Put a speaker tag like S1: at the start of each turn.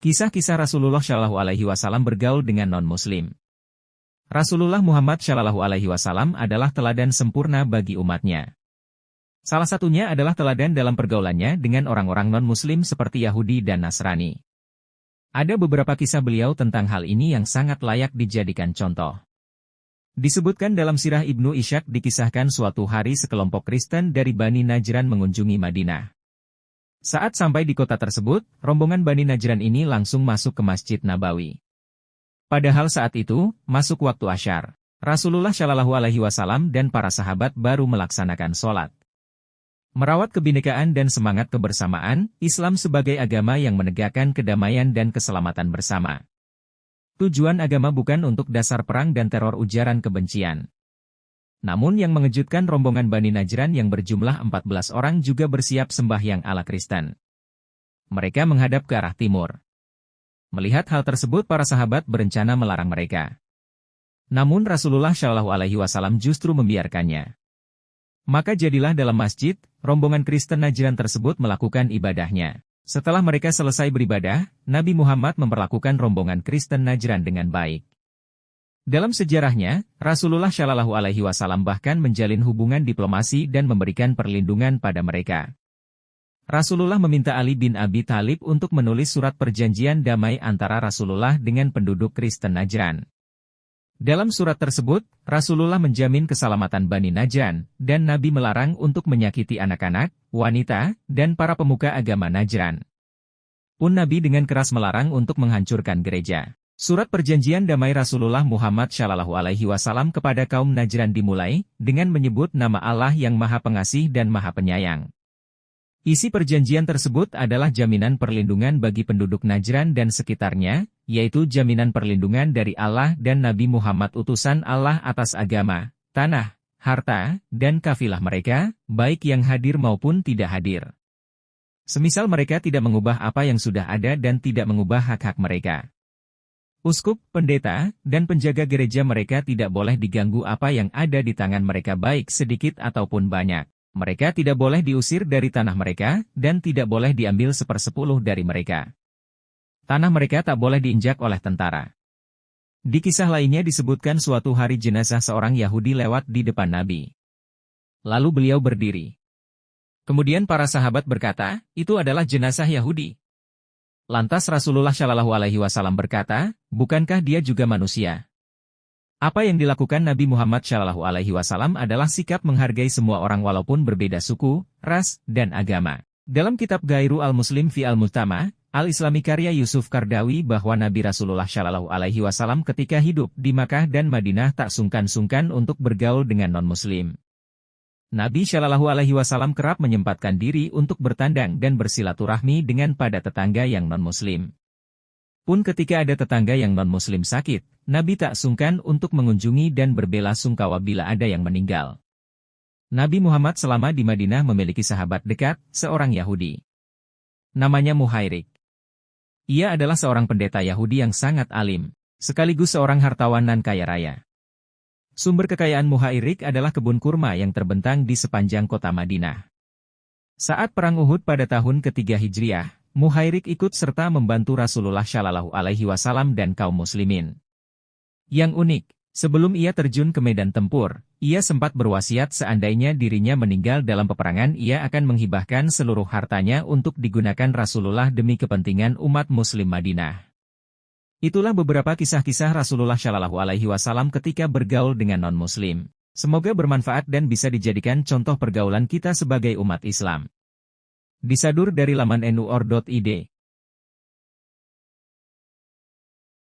S1: Kisah-kisah Rasulullah Shallallahu Alaihi Wasallam bergaul dengan non-Muslim. Rasulullah Muhammad Shallallahu Alaihi Wasallam adalah teladan sempurna bagi umatnya. Salah satunya adalah teladan dalam pergaulannya dengan orang-orang non-Muslim seperti Yahudi dan Nasrani. Ada beberapa kisah beliau tentang hal ini yang sangat layak dijadikan contoh. Disebutkan dalam sirah Ibnu Ishaq dikisahkan suatu hari sekelompok Kristen dari Bani Najran mengunjungi Madinah. Saat sampai di kota tersebut, rombongan Bani Najran ini langsung masuk ke Masjid Nabawi. Padahal saat itu, masuk waktu Asyar. Rasulullah Shallallahu Alaihi Wasallam dan para sahabat baru melaksanakan sholat. Merawat kebinekaan dan semangat kebersamaan, Islam sebagai agama yang menegakkan kedamaian dan keselamatan bersama. Tujuan agama bukan untuk dasar perang dan teror ujaran kebencian. Namun yang mengejutkan rombongan Bani Najran yang berjumlah 14 orang juga bersiap sembahyang ala Kristen. Mereka menghadap ke arah timur. Melihat hal tersebut para sahabat berencana melarang mereka. Namun Rasulullah Shallallahu Alaihi Wasallam justru membiarkannya. Maka jadilah dalam masjid, rombongan Kristen Najran tersebut melakukan ibadahnya. Setelah mereka selesai beribadah, Nabi Muhammad memperlakukan rombongan Kristen Najran dengan baik. Dalam sejarahnya, Rasulullah Shallallahu Alaihi Wasallam bahkan menjalin hubungan diplomasi dan memberikan perlindungan pada mereka. Rasulullah meminta Ali bin Abi Thalib untuk menulis surat perjanjian damai antara Rasulullah dengan penduduk Kristen Najran. Dalam surat tersebut, Rasulullah menjamin keselamatan Bani Najran, dan Nabi melarang untuk menyakiti anak-anak, wanita, dan para pemuka agama Najran. Pun Nabi dengan keras melarang untuk menghancurkan gereja. Surat perjanjian damai Rasulullah Muhammad Shallallahu Alaihi Wasallam kepada kaum Najran dimulai dengan menyebut nama Allah yang Maha Pengasih dan Maha Penyayang. Isi perjanjian tersebut adalah jaminan perlindungan bagi penduduk Najran dan sekitarnya, yaitu jaminan perlindungan dari Allah dan Nabi Muhammad utusan Allah atas agama, tanah, harta, dan kafilah mereka, baik yang hadir maupun tidak hadir. Semisal mereka tidak mengubah apa yang sudah ada dan tidak mengubah hak-hak mereka. Uskup, pendeta, dan penjaga gereja mereka tidak boleh diganggu apa yang ada di tangan mereka baik sedikit ataupun banyak. Mereka tidak boleh diusir dari tanah mereka, dan tidak boleh diambil 1/10 dari mereka. Tanah mereka tak boleh diinjak oleh tentara. Di kisah lainnya disebutkan suatu hari jenazah seorang Yahudi lewat di depan Nabi. Lalu beliau berdiri. Kemudian para sahabat berkata, itu adalah jenazah Yahudi. Lantas Rasulullah Shallallahu Alaihi Wasallam berkata, bukankah dia juga manusia? Apa yang dilakukan Nabi Muhammad Shallallahu Alaihi Wasallam adalah sikap menghargai semua orang walaupun berbeda suku, ras, dan agama. Dalam kitab Ghairu al-Muslim fi al-Mujtama, al-Islami karya Yusuf Kardawi bahwa Nabi Rasulullah Shallallahu Alaihi Wasallam ketika hidup di Makkah dan Madinah tak sungkan-sungkan untuk bergaul dengan non-Muslim. Nabi Shallallahu Alaihi Wasallam kerap menyempatkan diri untuk bertandang dan bersilaturahmi dengan pada tetangga yang non-Muslim. Pun ketika ada tetangga yang non-Muslim sakit, Nabi tak sungkan untuk mengunjungi dan berbela sungkawa bila ada yang meninggal. Nabi Muhammad selama di Madinah memiliki sahabat dekat, seorang Yahudi. Namanya Muhairik. Ia adalah seorang pendeta Yahudi yang sangat alim, sekaligus seorang hartawan dan kaya raya. Sumber kekayaan Muhairik adalah kebun kurma yang terbentang di sepanjang kota Madinah. Saat Perang Uhud pada tahun ketiga Hijriah, Muhairik ikut serta membantu Rasulullah Shallallahu Alaihi Wasallam dan kaum muslimin. Yang unik, sebelum ia terjun ke medan tempur, ia sempat berwasiat seandainya dirinya meninggal dalam peperangan ia akan menghibahkan seluruh hartanya untuk digunakan Rasulullah demi kepentingan umat muslim Madinah. Itulah beberapa kisah-kisah Rasulullah Shallallahu Alaihi Wasallam ketika bergaul dengan non-Muslim. Semoga bermanfaat dan bisa dijadikan contoh pergaulan kita sebagai umat Islam. Disadur dari laman nuor.id